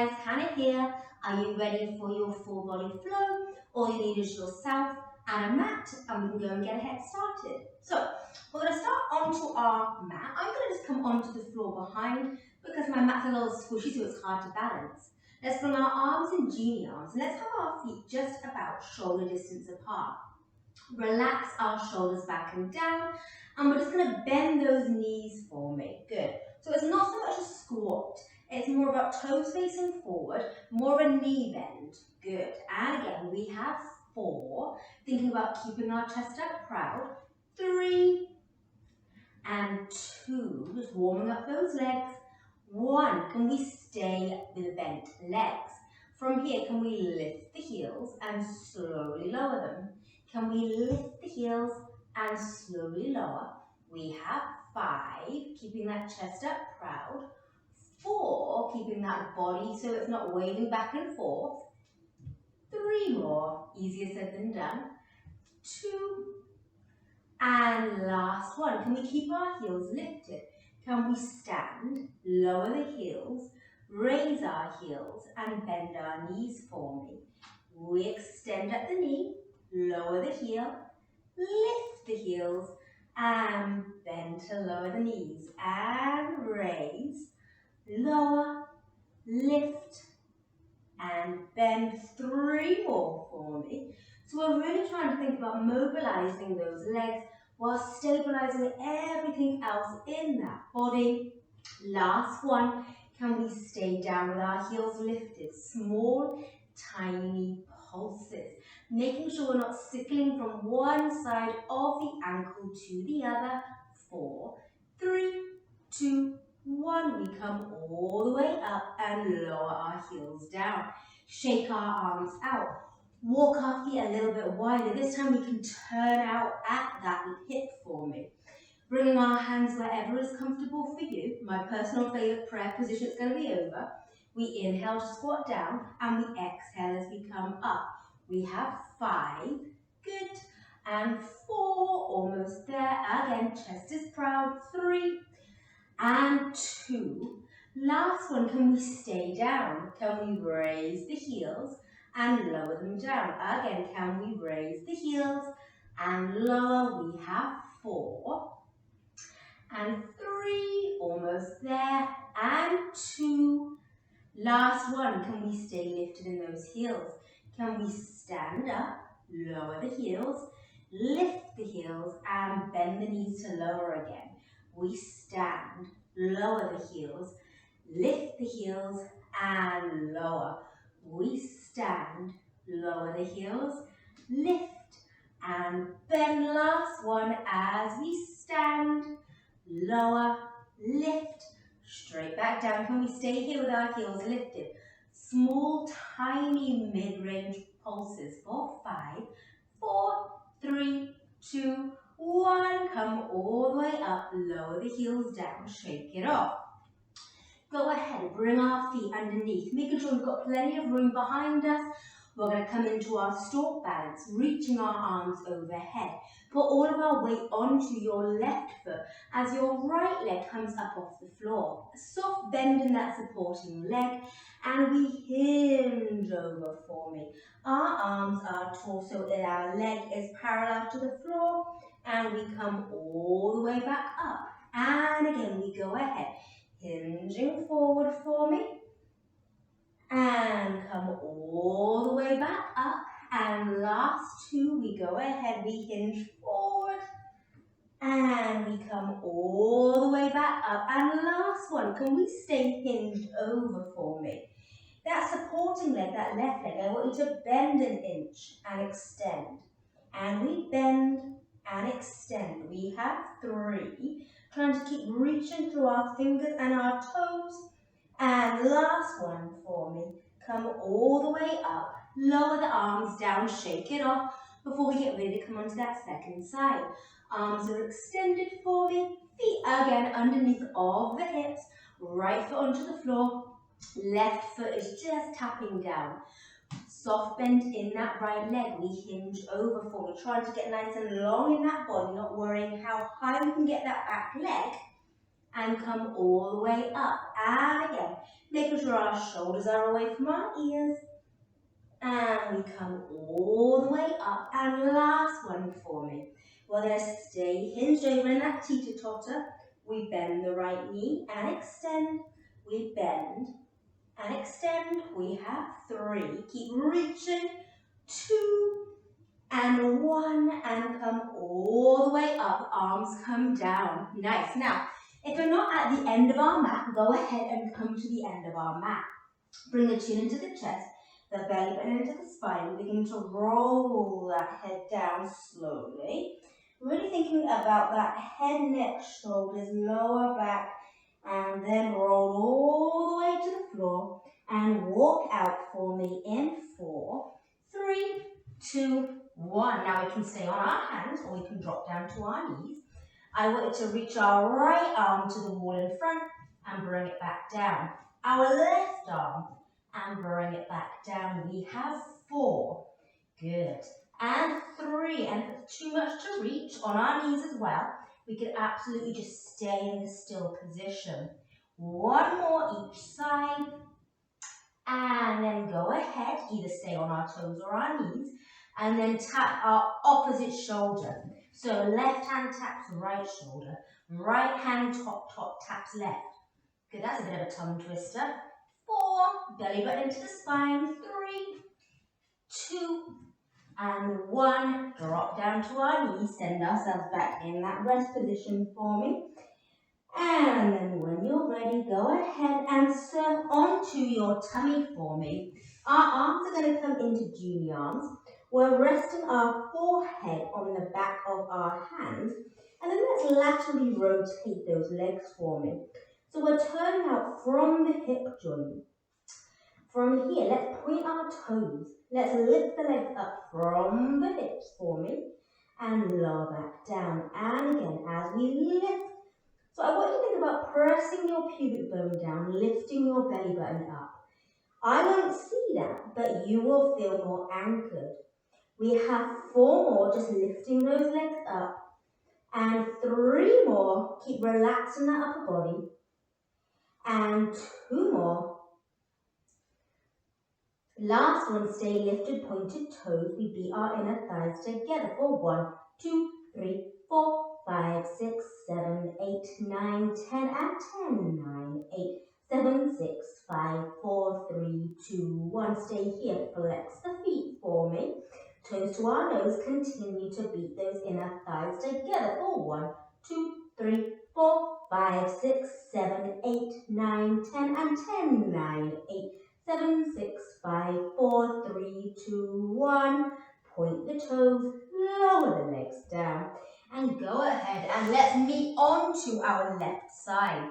guys, Hannah here. Are you ready for your full body flow? All you need is yourself and a mat, and we can go and get a head started. So, we're going to start onto our mat. I'm going to just come onto the floor behind because my mat's a little squishy, so it's hard to balance. Let's bring our arms in genie arms, and let's have our feet just about shoulder distance apart. Relax our shoulders back and down, and we're just going to bend those knees for me. Good. So it's not so much a squat, it's more about toes facing forward, more of a knee bend. Good. And again, we have 4, thinking about keeping our chest up proud. 3 and 2, just warming up those legs. 1, can we stay with bent legs? From here, can we lift the heels and slowly lower them? Can we lift the heels and slowly lower? We have 5, keeping that chest up proud. 4, keeping that body so it's not waving back and forth. 3 more, easier said than done. 2, and last one. Can we keep our heels lifted? Can we stand, lower the heels, raise our heels, and bend our knees for me? We extend at the knee, lower the heel, lift the heels, and bend to lower the knees. And raise, lower, lift, and bend. 3 more for me. So we're really trying to think about mobilizing those legs while stabilizing everything else in that body. Last one, can we stay down with our heels lifted? Small, tiny pulses, making sure we're not sickling from one side of the ankle to the other. 4, 3, 2, 1. We come all the way up and lower our heels down. Shake our arms out. Walk our feet a little bit wider. This time we can turn out at that hip for me. Bringing our hands wherever is comfortable for you. My personal favorite prayer position is going to be over. We inhale to squat down and we exhale as we come up. We have 5, good, and 4, almost there. Again, chest is proud. 3 and 2. Last one, can we stay down? Can we raise the heels and lower them down? Again, can we raise the heels and lower? We have 4 and 3, almost there, and 2. Last one, can we stay lifted in those heels? Can we stand up, lower the heels, lift the heels, and bend the knees to lower again? We stand, lower the heels, lift the heels, and lower. We stand, lower the heels, lift, and bend. Last one, as we stand, lower, lift, straight back down. Can we stay here with our heels lifted? Small, tiny, mid-range pulses for 5, 4, 3, 2, 1. Come all the way up, lower the heels down, shake it off. Go ahead, bring our feet underneath, making sure we've got plenty of room behind us. We're going to come into our stork balance, reaching our arms overhead. Put all of our weight onto your left foot as your right leg comes up off the floor. A soft bend in that supporting leg, and we hinge over for me. Our arms are torso, and our leg is parallel to the floor, and we come all the way back up. And again, we go ahead, hinging forward for me. And come all the way back up. And last 2, we go ahead, we hinge forward. And we come all the way back up. And last one, can we stay hinged over for me? That supporting leg, that left leg, I want you to bend an inch and extend. And we bend and extend. We have 3. Trying to keep reaching through our fingers and our toes. And last one for me, come all the way up, lower the arms down, shake it off before we get ready to come onto that second side. Arms are extended for me, feet again underneath of the hips, right foot onto the floor, left foot is just tapping down. Soft bend in that right leg, we hinge over for me, trying to get nice and long in that body, not worrying how high we can get that back leg. and come all the way up. And again, making sure our shoulders are away from our ears. And we come all the way up. And last one for me. We're going to stay hinged over in that teeter-totter. We bend the right knee and extend. We bend and extend. We have 3. Keep reaching. 2 and 1 and come all the way up. Arms come down. Nice. Now, if we're not at the end of our mat, go ahead and come to the end of our mat. Bring the chin into the chest, the belly button into the spine. Begin to roll that head down slowly. Really thinking about that head, neck, shoulders, lower back, and then roll all the way to the floor and walk out for me in 4, 3, 2, 1. Now we can stay on our hands or we can drop down to our knees. I want you to reach our right arm to the wall in front and bring it back down. Our left arm and bring it back down. We have 4. Good. And 3. And if it's too much to reach, on our knees as well, we could absolutely just stay in the still position. 1 more each side. And then go ahead, either stay on our toes or our knees, and then tap our opposite shoulder. So left hand taps right shoulder, right hand top taps left. Good, that's a bit of a tongue twister. 4, belly button into the spine. 3, 2, and 1. Drop down to our knees, send ourselves back in that rest position for me. And then when you're ready, go ahead and surf onto your tummy for me. Our arms are going to come into Julie arms. We're resting our forehead on the back of our hands. And then let's laterally rotate those legs for me. So we're turning out from the hip joint. From here, let's point our toes. Let's lift the legs up from the hips for me. And lower back down. And again, as we lift. So I want you to think about pressing your pubic bone down, lifting your belly button up. I won't see that, but you will feel more anchored. We have 4 more, just lifting those legs up. And 3 more, keep relaxing that upper body. And 2 more. Last one, stay lifted, pointed toes. We beat our inner thighs together for 1, 2, 3, 4, 5, 6, 7, 8, 9, 10, and 10, 9, 8, 7, 6, 5, 4, 3, 2, 1. Stay here, flex the feet for me. Toes to our nose, continue to beat those inner thighs together for 1, 2, 3, 4, 5, 6, 7, 8, 9, 10, and 10, 9, 8, 7, 6, 5, 4, 3, 2, 1. Point the toes, lower the legs down, and go ahead and let's meet onto our left side.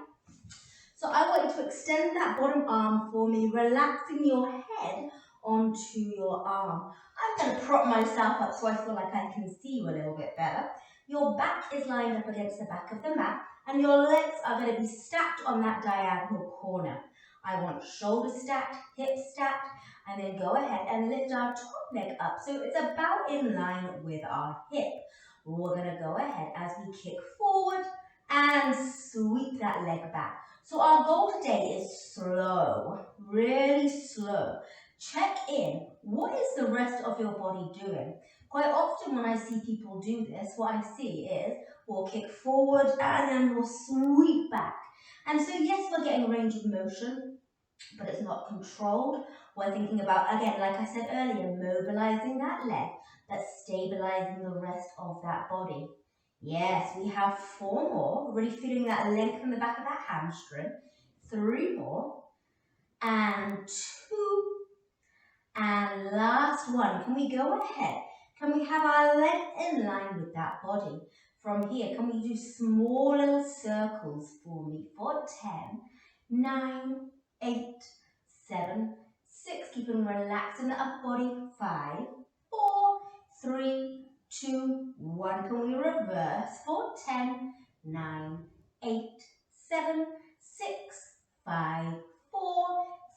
So I want you to extend that bottom arm for me, relaxing your head onto your arm. I'm going to prop myself up so I feel like I can see you a little bit better. Your back is lined up against the back of the mat, and your legs are going to be stacked on that diagonal corner. I want shoulders stacked, hips stacked, and then go ahead and lift our top leg up so it's about in line with our hip. We're going to go ahead as we kick forward and sweep that leg back. So our goal today is slow, really slow. Check in. What is the rest of your body doing? Quite often when I see people do this, what I see is we'll kick forward and then we'll sweep back. And so yes, we're getting range of motion, but it's not controlled. We're thinking about, again, like I said earlier, mobilizing that leg, but stabilizing the rest of that body. Yes, we have 4 more. Really feeling that length in the back of that hamstring. 3 more. And 2. And last one. Can we go ahead? Can we have our leg in line with that body? From here, can we do small little circles for me for 10, 9, 8, 7, 6. Keep on relaxing the upper body. 5, 4, 3, 2, 1. Can we reverse for 10, 9, 8, 7, 6, 5, 4,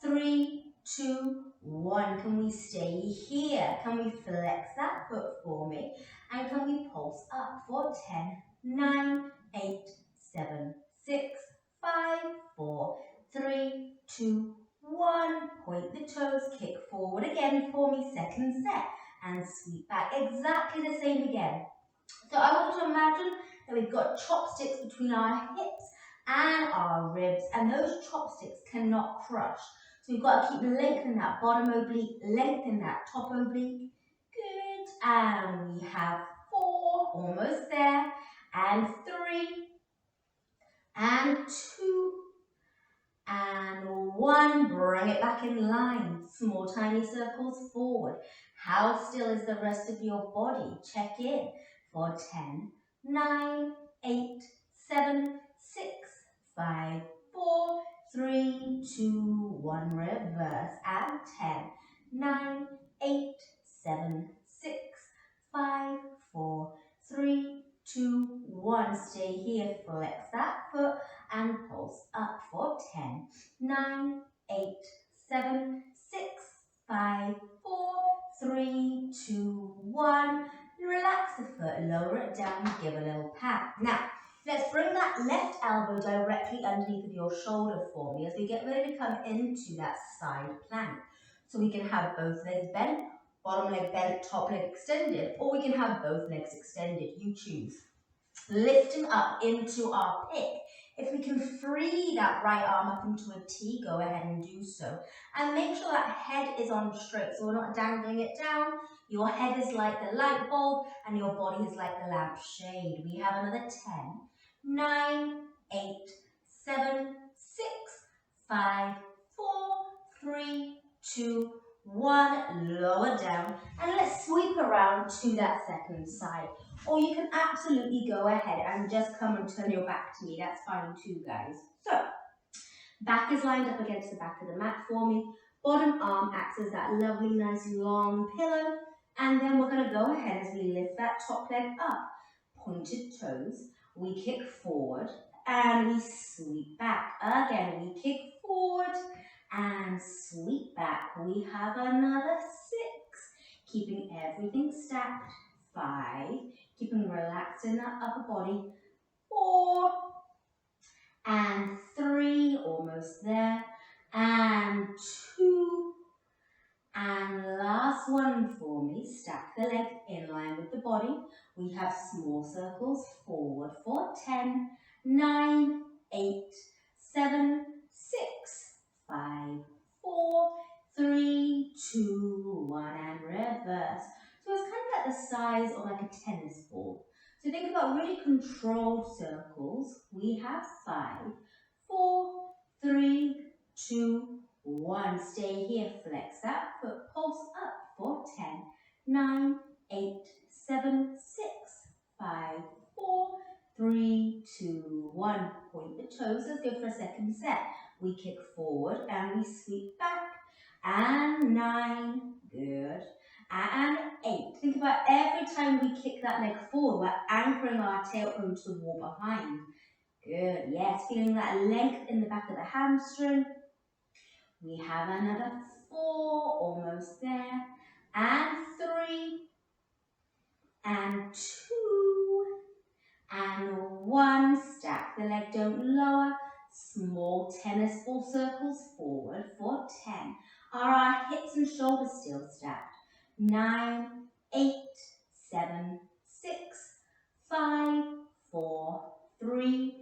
3, 2, 1. Can we stay here? Can we flex that foot for me? And can we pulse up for 10, 9, 8, 7, 6, 5, 4, 3, 2, 1. Point the toes, kick forward again for me, second set. And sweep back, exactly the same again. So I want you to imagine that we've got chopsticks between our hips and our ribs, and those chopsticks cannot crush. So we've got to keep lengthening that bottom oblique, lengthen that top oblique. Good. And we have 4, almost there, and 3, and 2, and 1. Bring it back in line. Small tiny circles forward. How still is the rest of your body? Check in for 10, 9, 8, 7, 6, 5, 4, 3, 2, 1. Reverse. And 10, 9, 8, 7, 6, 5, 4, 3, 2, 1. Stay here. Flex that foot and pulse up for 10, 9, 8, 7, 6, 5, 4, 3, 2, 1. Relax the foot, lower it down, give a little pat. Now, let's bring that left elbow directly underneath of your shoulder for me as we get ready to come into that side plank. So we can have both legs bent, bottom leg bent, top leg extended, or we can have both legs extended. You choose. Lifting up into our pick. If we can free that right arm up into a T, go ahead and do so. And make sure that head is on straight, so we're not dangling it down. Your head is like the light bulb, and your body is like the lamp shade. We have another 10, 9, 8, 7, 6, 5, 4, 3, 2, 1. Lower down, and let's sweep around to that second side. Or you can absolutely go ahead and just come and turn your back to me. That's fine too, guys. So, back is lined up against the back of the mat for me. Bottom arm acts as that lovely, nice, long pillow. And then we're going to go ahead as we lift that top leg up. Pointed toes. We kick forward and we sweep back. Again, we kick forward and sweep back. We have another 6. Keeping everything stacked. 5. Keeping relaxed in that upper body. 4. And 3. Almost there. And 2. And last one for me. Stack the leg in line with the body. We have small circles forward for 10, 9, 8, 7, 6, 5, 4, 3, 2, 1, and reverse. So it's kind of like the size of like a tennis ball. So think about really controlled circles. We have 5, 4, 3, 2, 1. Stay here. Flex that foot. Pulse up for 10, 9, 8, 7, 6, 5, 4, 3, 2, 1. Point the toes. Let's go for a second set. We kick forward and we sweep back. And 9. Good. And 8. Think about every time we kick that leg forward, we're anchoring our tail onto the wall behind. Good. Yes. Feeling that length in the back of the hamstring. We have another 4. Almost there. And 3. And 2. And 1. Stack the leg, don't lower. Small tennis ball circles forward for 10. Are our hips and shoulders still stacked? 9, 8, 7, 6, 5, 4, 3,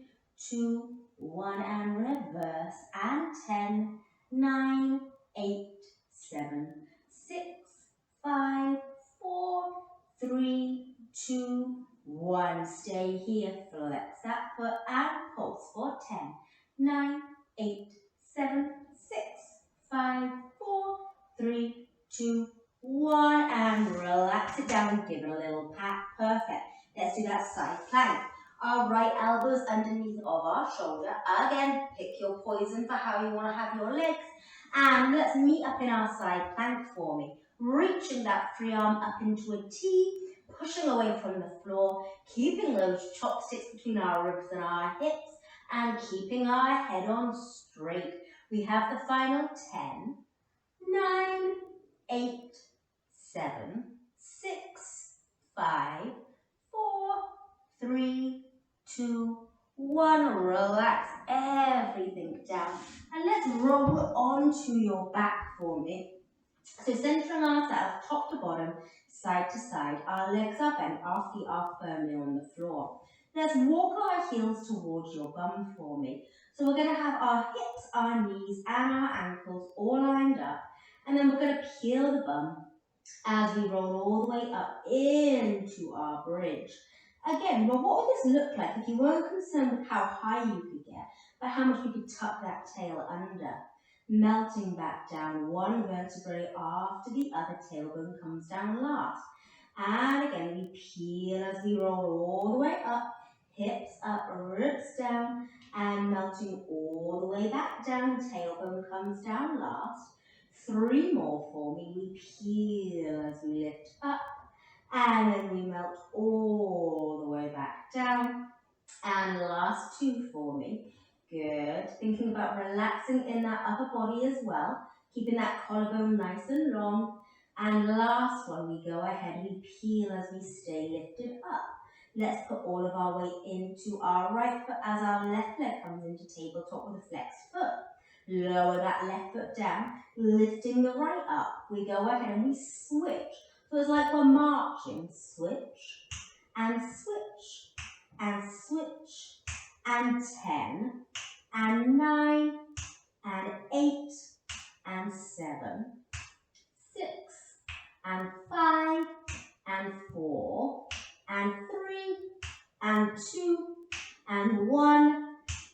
2, 1, and reverse. And 10, 9, 8, 7, 6, 5, 4, 3, 2, 1. Stay here. Flex that foot and pulse for 10, 9, 8, 7, 6, 5, 4, 3, 2, 1. And relax it down. Give it a little pat. Perfect. Let's do that side plank. Our right elbows underneath of our shoulder. Again, pick your poison for how you want to have your legs. And let's meet up in our side plank for me. Reaching that free arm up into a T. Pushing away from the floor, keeping those chopsticks between our ribs and our hips, and keeping our head on straight. We have the final 10, 9, 8, 7, 6, 5, 4, 3, 2, 1. Relax everything down. And let's roll onto your back for me. So centering ourselves top to bottom, side to side, our legs are bent, our feet are firmly on the floor. Let's walk our heels towards your bum for me. So we're going to have our hips, our knees and our ankles all lined up. And then we're going to peel the bum as we roll all the way up into our bridge. Again, well, what would this look like if you weren't concerned with how high you could get, but how much you could tuck that tail under? Melting back down one vertebrae after the other, tailbone comes down last. And again, we peel as we roll all the way up, hips up, ribs down, and melting all the way back down, tailbone comes down last. 3 more for me, we peel as we lift up, and then we melt all the way back down. And last 2 for me. Good. Thinking about relaxing in that upper body as well, keeping that collarbone nice and long. And last one, we go ahead, we peel as we stay lifted up. Let's put all of our weight into our right foot as our left leg comes into tabletop with a flexed foot. Lower that left foot down, lifting the right up. We go ahead and we switch. So it's like we're marching. Switch and switch and switch. And 10 and 9 and 8 and 7, 6 and 5 and 4 and 3 and 2 and 1.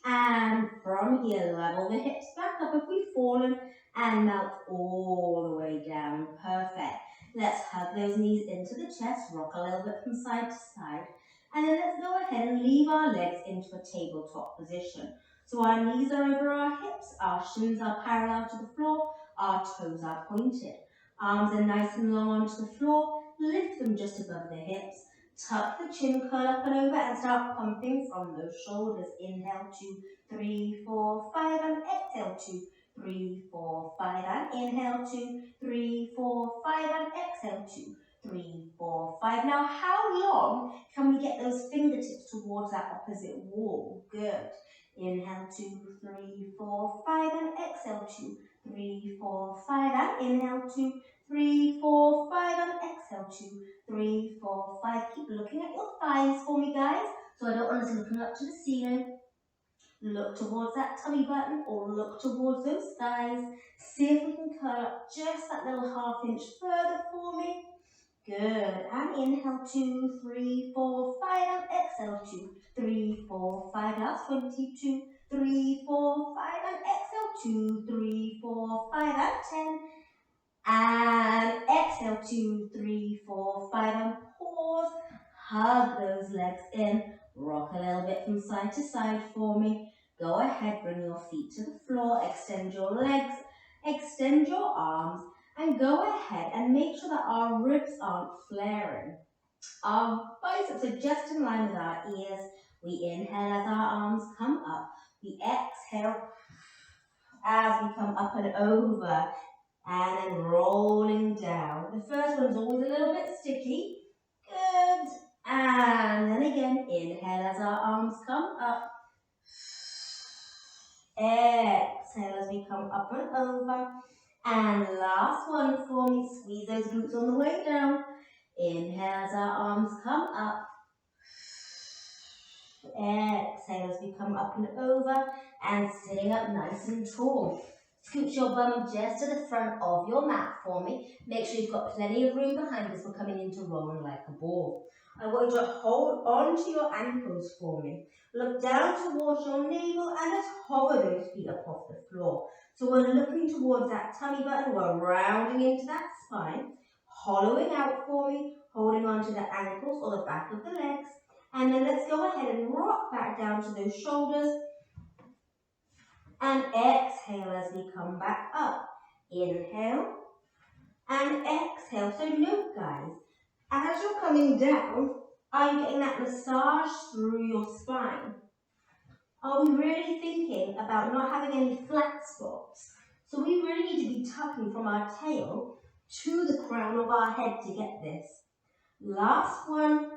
And from here, level the hips back up if we've fallen and melt all the way down. Perfect. Let's hug those knees into the chest, rock a little bit from side to side. And then let's go ahead and leave our legs into a tabletop position. So our knees are over our hips, our shins are parallel to the floor, our toes are pointed. Arms are nice and long onto the floor, lift them just above the hips. Tuck the chin, curl up and over and start pumping from those shoulders. Inhale, 2, 3, 4, 5 and exhale, 2, 3, 4, 5 and inhale, 2, 3, 4, 5 and exhale, 2, 3, 4, 5. Now how long can we get those fingertips towards that opposite wall? Good. Inhale, 2, 3, 4, 5 and exhale, 2, 3, 4, 5 and inhale, 2, 3, 4, 5 and exhale, 2, 3, 4, 5. Keep looking at your thighs for me, guys. So I don't want us looking up to the ceiling. Look towards that tummy button or look towards those thighs. See if we can curl up just that little ½ inch further for me. Good. And inhale, 2, 3, 4, 5 and exhale, 2, 3, 4, 5. Last 22, 3, 4, 5 and exhale, 2, 3, 4, 5 and 10. And exhale, 2, 3, 4, 5 and pause. Hug those legs in. Rock a little bit from side to side for me. Go ahead, bring your feet to the floor. Extend your legs. Extend your arms. And go ahead and make sure that our ribs aren't flaring. Our biceps are just in line with our ears. We inhale as our arms come up. We exhale as we come up and over. And then rolling down. The first one's always a little bit sticky. Good. And then again, inhale as our arms come up. Exhale as we come up and over. And last one for me. Squeeze those glutes on the way down. Inhale as our arms come up. Exhale as we come up and over. And sitting up nice and tall. Scoot your bum just to the front of your mat for me. Make sure you've got plenty of room behind us. We're coming into rolling like a ball. I want you to hold on to your ankles for me. Look down towards your navel and just hover those feet up off the floor. So we're looking towards that tummy button. We're rounding into that spine. Hollowing out for me. Holding on to the ankles or the back of the legs. And then let's go ahead and rock back down to those shoulders. And exhale as we come back up. Inhale and exhale. So note, guys, as you're coming down, are you getting that massage through your spine? Are we really thinking about not having any flat spots? So we really need to be tucking from our tail to the crown of our head to get this. Last one.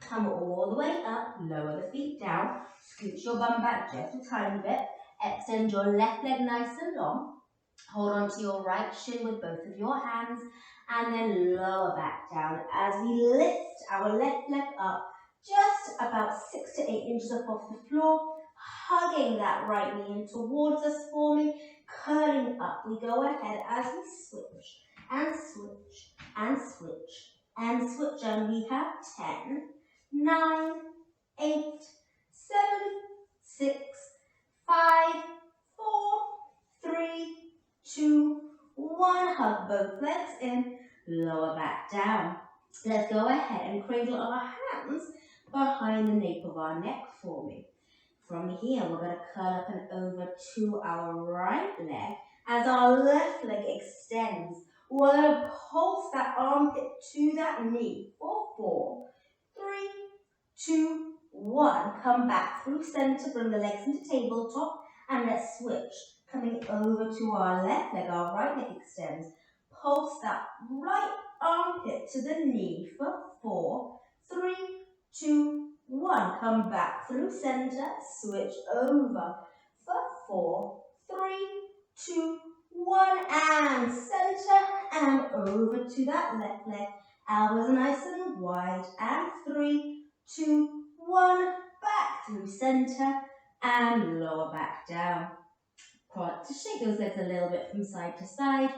Come all the way up, lower the feet down, scooch your bum back just a tiny bit, extend your left leg nice and long, hold on to your right shin with both of your hands, and then lower back down as we lift our left leg up just about 6 to 8 inches up off the floor, hugging that right knee in towards us for me, curling up. We go ahead as we switch and switch and switch and switch, and we have 10, 9, 8, 7, 6, 5, 4, 3, 2, 1. Hug both legs in, lower back down. Let's go ahead and cradle our hands behind the nape of our neck for me. From here, we're going to curl up and over to our right leg as our left leg extends. We're going to pulse that armpit to that knee for 4, 3, 2, 1. Come back through center, bring the legs into tabletop, and let's switch. Coming over to our left leg, our right leg extends. Pulse that right armpit to the knee for 4, 3, 2, 1. Come back through center, switch over for 4, 3, 2, 1, and center, and over to that left leg. Elbows nice and wide, and 3, 2, 1. Back through center, and lower back down. To shake those legs a little bit from side to side.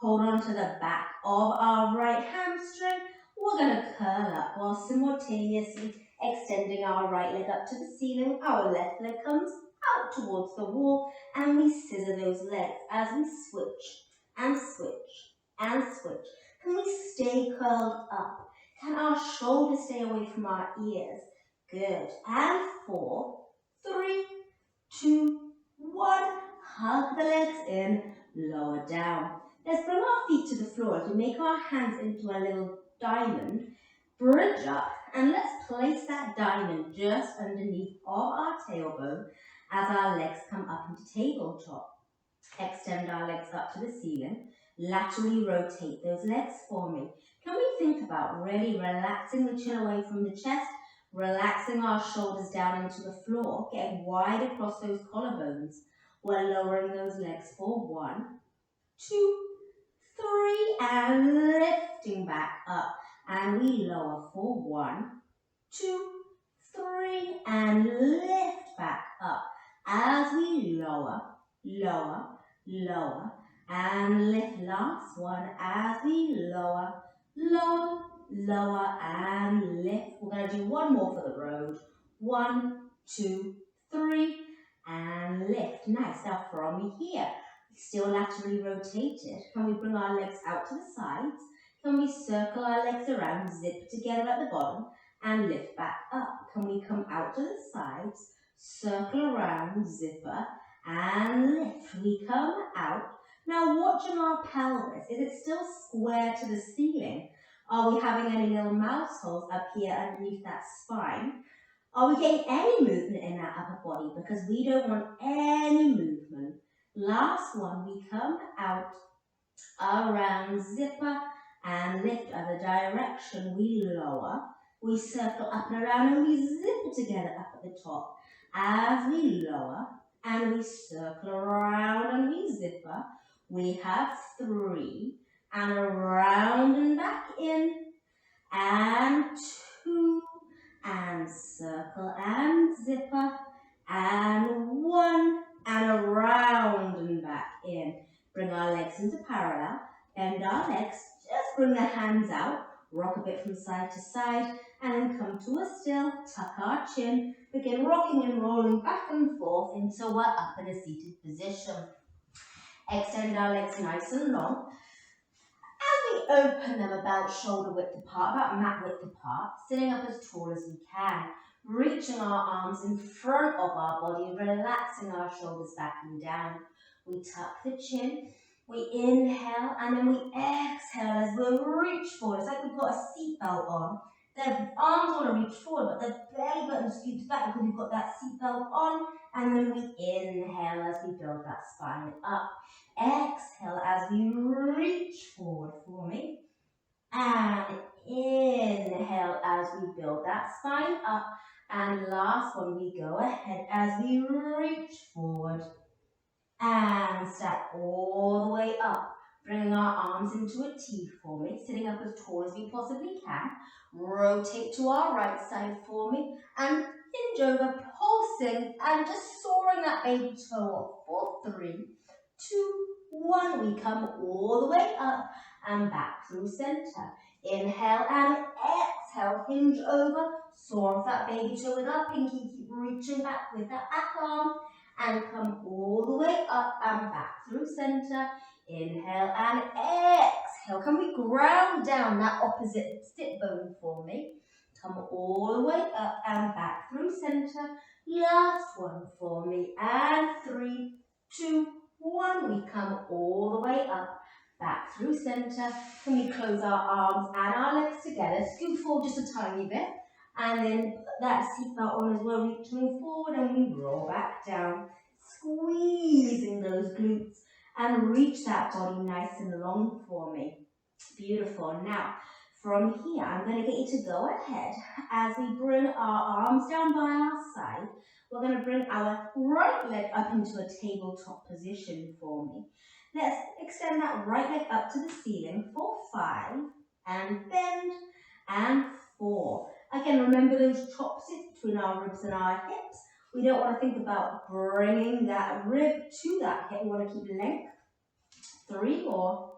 Hold on to the back of our right hamstring. We're going to curl up while simultaneously extending our right leg up to the ceiling. Our left leg comes out towards the wall, and we scissor those legs as we switch and switch and switch. Can we stay curled up? Can our shoulders stay away from our ears? Good. And 4, 3, 2, 1. Hug the legs in, lower down. Let's bring our feet to the floor as we make our hands into a little diamond. Bridge up, and let's place that diamond just underneath of our tailbone as our legs come up into tabletop. Extend our legs up to the ceiling. Laterally rotate those legs for me. Can we think about really relaxing the chin away from the chest, relaxing our shoulders down into the floor, getting wide across those collarbones. We're lowering those legs for 1, 2, 3, and lifting back up. And we lower for 1, 2, 3, and lift back up. As we lower, lower, lower, and lift. Last one as we lower, lower, lower, and lift. We're going to do one more for the road. 1, 2, 3, and lift. Nice. Now from here, still laterally rotated. Can we bring our legs out to the sides? Can we circle our legs around, zip together at the bottom, and lift back up? Can we come out to the sides, circle around, zipper, and lift? We come out. Now watching our pelvis, is it still square to the ceiling? Are we having any little mouse holes up here underneath that spine? Are we getting any movement in that upper body? Because we don't want any movement. Last one, we come out, around, zipper, and lift other direction. We lower, we circle up and around, and we zip together up at the top. As we lower, and we circle around, and we zipper, we have 3, and around and back in, and 2, and circle and zipper, and 1, and around and back in. Bring our legs into parallel, bend our legs, just bring the hands out, rock a bit from side to side, and then come to a still, tuck our chin, begin rocking and rolling back and forth until we're up in a seated position. Extend our legs nice and long. As we open them about shoulder width apart, about mat width apart, sitting up as tall as we can, reaching our arms in front of our body, relaxing our shoulders back and down. We tuck the chin, we inhale, and then we exhale as we reach forward. It's like we've got a seatbelt on. The arms want to reach forward, but the belly button scoots back because we've got that seatbelt on. And then we inhale as we build that spine up. Exhale as we reach forward for me. And inhale as we build that spine up. And last one, we go ahead as we reach forward and step all the way up. Bringing our arms into a T for me, sitting up as tall as we possibly can. Rotate to our right side for me and hinge over, pulsing and just soaring that baby toe up for 3, 2, 1. We come all the way up and back through center. Inhale and exhale, hinge over, soar off that baby toe with our pinky, keep reaching back with that back arm and come all the way up and back through center. Inhale and exhale. Can we ground down that opposite sit bone for me? Come all the way up and back through center. Last one for me. And 3, 2, 1. We come all the way up, back through center. Can we close our arms and our legs together? Scoot forward just a tiny bit. And then put that seatbelt on as well, reaching forward, and we roll back down. Squeezing those glutes and reach that body nice and long for me. Beautiful. Now, from here, I'm going to get you to go ahead as we bring our arms down by our side. We're going to bring our right leg up into a tabletop position for me. Let's extend that right leg up to the ceiling for 5 and bend and 4. Again, remember those top sits between our ribs and our hips. We don't want to think about bringing that rib to that hip. We want to keep length. 3 more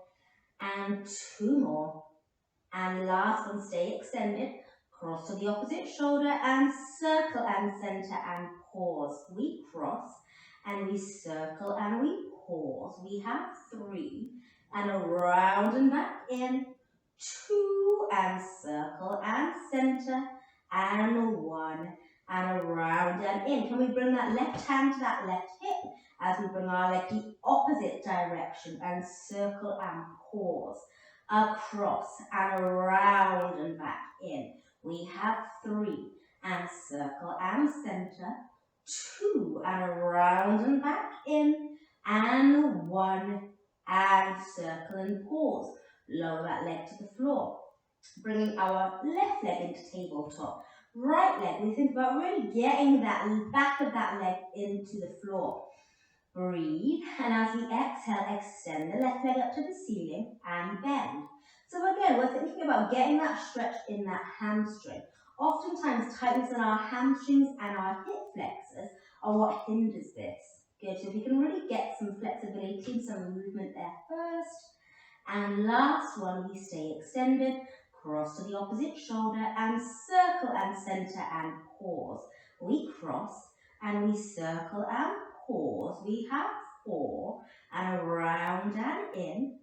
and 2 more. And last one, stay extended. Cross to the opposite shoulder and circle and center and pause. We cross and we circle and we pause. We have 3 and around and back in. 2 and circle and center and 1 and around and in. Can we bring that left hand to that left hip as we bring our leg the opposite direction and circle and pause. Across and around and back in. We have 3 and circle and center. 2 and around and back in. And 1 and circle and pause. Lower that leg to the floor. Bringing our left leg into tabletop. Right leg, we think about really getting that back of that leg into the floor. Breathe, and as we exhale, extend the left leg up to the ceiling and bend. So again, we're thinking about getting that stretch in that hamstring. Oftentimes, tightness in our hamstrings and our hip flexors are what hinders this. Good, so we can really get some flexibility, some movement there first. And last one, we stay extended, cross to the opposite shoulder and circle and center and pause. We cross and we circle and pause. We have 4 and around and in.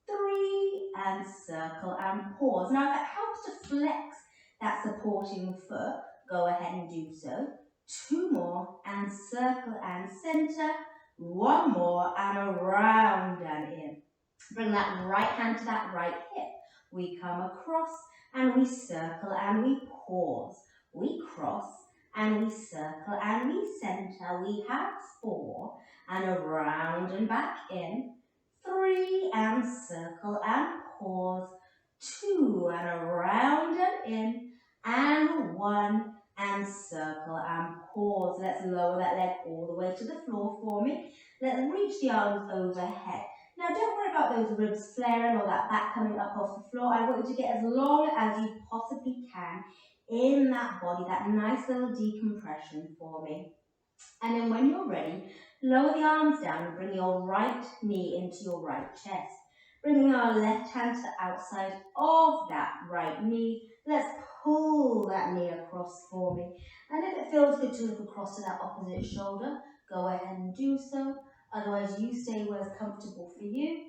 3 and circle and pause. Now, if it helps to flex that supporting foot, go ahead and do so. 2 more and circle and center. 1 more and around and in. Bring that right hand to that right hip. We come across and we circle and we pause. We cross and we circle and we center. We have 4 and around and back in. 3 and circle and pause. 2 and around and in. And 1 and circle and pause. Let's lower that leg all the way to the floor for me. Let's reach the arms overhead. Now don't worry about those ribs flaring or that back coming up off the floor. I want you to get as long as you possibly can in that body, that nice little decompression for me. And then when you're ready, lower the arms down and bring your right knee into your right chest. Bringing our left hand to the outside of that right knee. Let's pull that knee across for me. And if it feels good to look across to that opposite shoulder, go ahead and do so. Otherwise, you stay where's comfortable for you.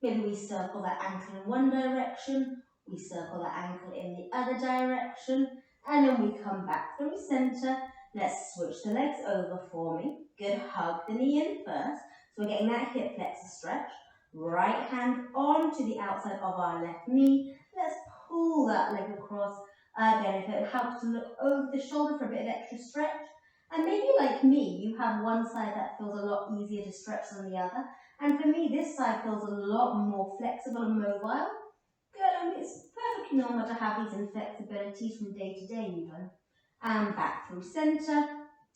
Maybe we circle that ankle in one direction, we circle that ankle in the other direction, and then we come back through center. Let's switch the legs over for me. Good, hug the knee in first. So we're getting that hip flexor stretch. Right hand onto the outside of our left knee. Let's pull that leg across. Again, if it helps to look over the shoulder for a bit of extra stretch. And maybe like me, you have one side that feels a lot easier to stretch than the other. And for me, this side feels a lot more flexible and mobile. Good, and it's perfectly normal to have these inflexibilities from day to day even. And back through center.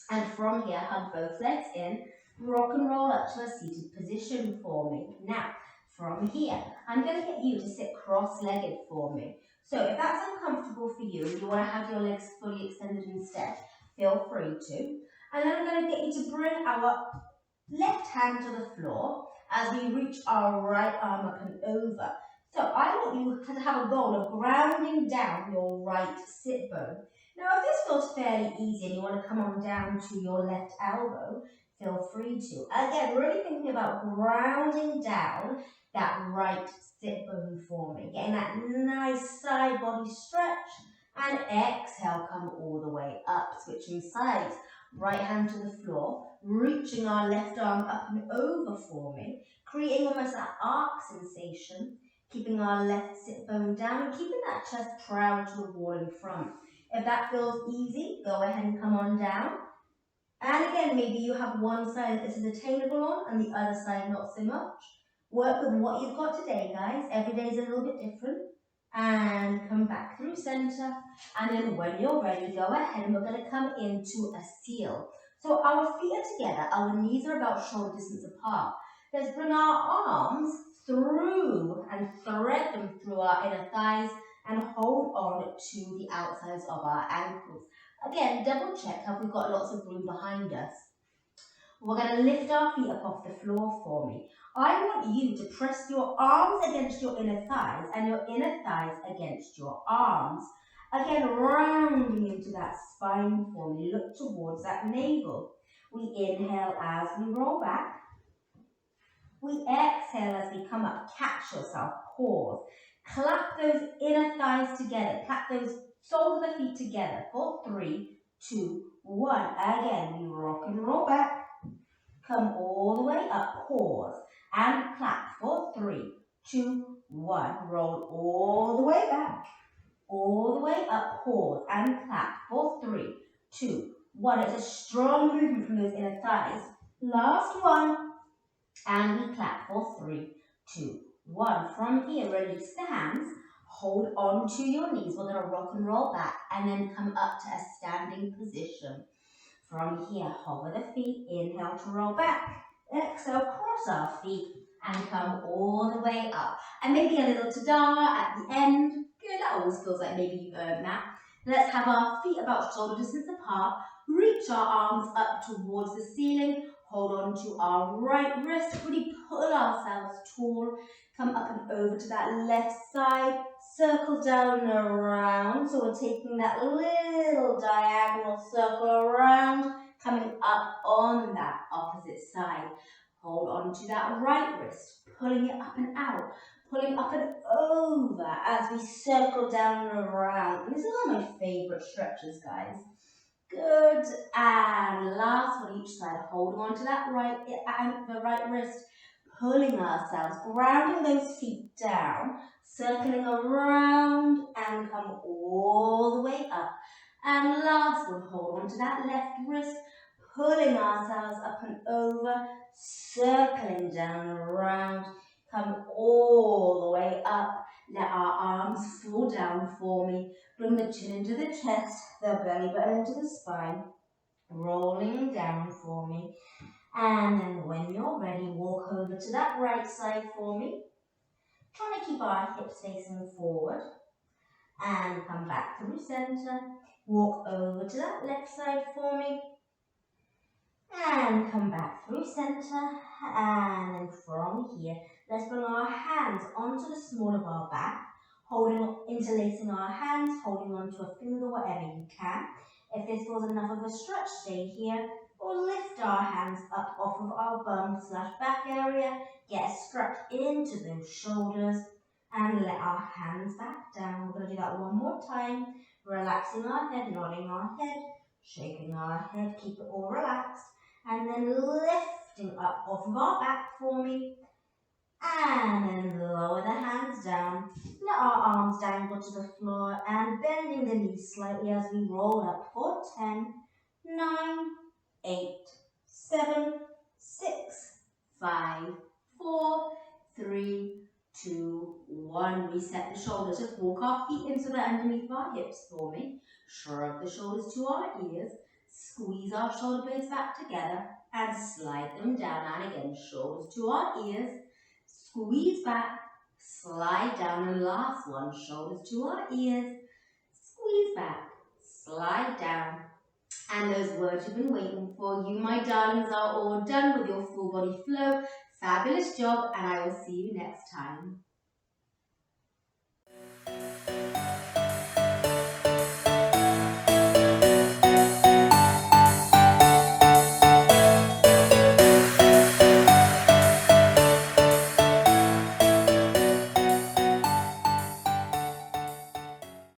And from here, hug both legs in. Rock and roll up to a seated position for me. Now, from here, I'm going to get you to sit cross-legged for me. So if that's uncomfortable for you, and you want to have your legs fully extended instead, feel free to. And then I'm going to get you to bring our left hand to the floor as we reach our right arm up and over. So I want you to have a goal of grounding down your right sit bone. Now if this feels fairly easy and you want to come on down to your left elbow, feel free to. Again, really thinking about grounding down that right sit bone for me. Getting that nice side body stretch. And exhale, come all the way up, switching sides. Right hand to the floor, reaching our left arm up and over for me, creating almost that arc sensation, keeping our left sit bone down and keeping that chest proud to the wall in front. If that feels easy, go ahead and come on down. And again, maybe you have one side that this is attainable on and the other side not so much. Work with what you've got today, guys. Every day is a little bit different. And come back through center. And then when you're ready, go ahead and we're going to come into a seal. So our feet are together, our knees are about shoulder distance apart. Let's bring our arms through and thread them through our inner thighs and hold on to the outsides of our ankles. Again, double check, have we got lots of room behind us? We're going to lift our feet up off the floor for me. I want you to press your arms against your inner thighs and your inner thighs against your arms. Again, rounding into that spine for me. Look towards that navel. We inhale as we roll back. We exhale as we come up. Catch yourself. Pause. Clap those inner thighs together. Clap those soles of the feet together for 3, 2, 1. Again, we rock and roll back. Come all the way up. Pause. And clap for 3, 2, 1. Roll all the way back. All the way up. Pause. And clap for 3, 2, 1. It's a strong movement from those inner thighs. Last one. And we clap for 3, 2, 1. From here, release the hands. Hold on to your knees. We're going to rock and roll back and then come up to a standing position. From here, hover the feet. Inhale to roll back. Exhale, cross our feet and come all the way up. And maybe a little ta-da at the end. Good, that always feels like maybe you've earned that. Let's have our feet about shoulder distance apart. Reach our arms up towards the ceiling. Hold on to our right wrist. Really pull ourselves tall. Come up and over to that left side. Circle down and around. So we're taking that little diagonal circle around, coming up on that opposite side. Hold on to that right wrist, pulling it up and out, pulling up and over as we circle down and around. These are my favorite stretches, guys. Good. And last one each side. Holding on to that right wrist, pulling ourselves, grounding those feet down, circling around and come all the way up. And last one, hold on to that left wrist, pulling ourselves up and over, circling down and around, come all the way up. Let our arms fall down for me. Bring the chin into the chest, the belly button into the spine, rolling down for me. And then when you're ready, walk over to that right side for me. Trying to keep our hips facing forward. And come back through center. Walk over to that left side for me. And come back through center. And then from here, let's bring our hands onto the small of our back. Interlacing our hands, holding onto a finger, whatever you can. If this feels enough of a stretch, stay here. Or lift our hands up off of our bum/back area. Get a stretch into those shoulders. And let our hands back down. We're going to do that one more time. Relaxing our head, nodding our head, shaking our head. Keep it all relaxed. And then lifting up off of our back for me. And then lower the hands down. Let our arms dangle to the floor and bending the knees slightly as we roll up for 10, 9, 8, 7, 6, 5, 4, 3, 2, 1. Reset the shoulders. Just walk our feet in so they're underneath our hips for me. Shrug the shoulders to our ears. Squeeze our shoulder blades back together and slide them down. And again, shoulders to our ears. Squeeze back, slide down. And last one, shoulders to our ears. Squeeze back, slide down. And those words you've been waiting for, you my darlings, are all done with your full body flow. Fabulous job, and I will see you next time.